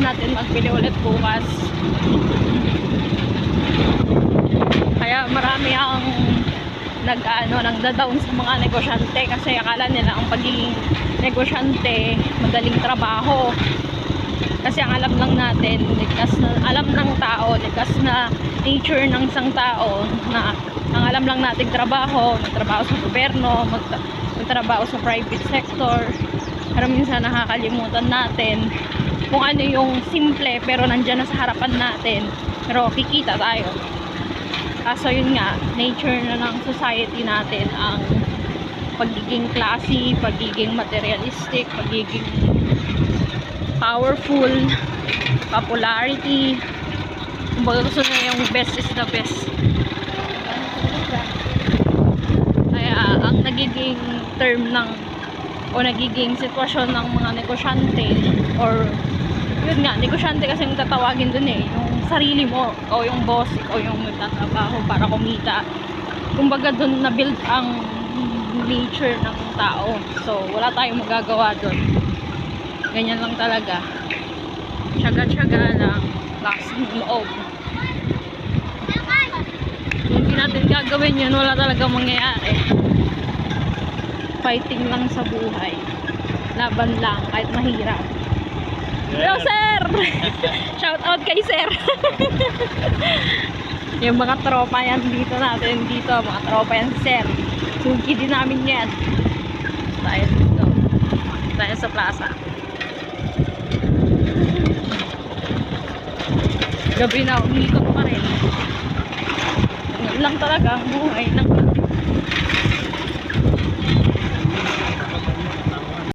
natin magbili ulit bukas. Kaya marami ang nagda-down sa mga negosyante kasi akala nila ang pagiging negosyante madaling trabaho. Kasi ang alam lang natin, alam ng tao, likas na nature ng isang tao na ang alam lang natin magtrabaho sa gobyerno, magtrabaho sa private sector. Pero minsan nakakalimutan natin kung ano yung simple pero nandyan na sa harapan natin. Pero kikita tayo. Kaso yun nga, nature na ng society natin ang pagiging classy, pagiging materialistic, pagiging powerful, popularity. Kumbaga gusto na yung best is the best. Kaya ang nagiging term ng o nagiging sitwasyon ng mga negosyante or yun nga, negosyante kasi yung tatawagin dun yung sarili mo, o yung boss, o yung nagtatrabaho para kumita. Kumbaga dun na-build ang nature ng tao. So, wala tayong magagawa dun. Ganyan lang talaga. Tiyaga-tiyaga lang. Lakas ng loob. Kung hindi natin gagawin yun, wala talaga mangyayari. Fighting lang sa buhay. Laban lang, kahit mahirap. Hello, sir! Shout out kay sir! Yung mga tropa yan dito natin, mga tropa yan sir. Sugi din namin yan. Tayo dito. Tayo sa plaza. Gabi na, umikot pa rin. Ganun lang talaga ang buhay ng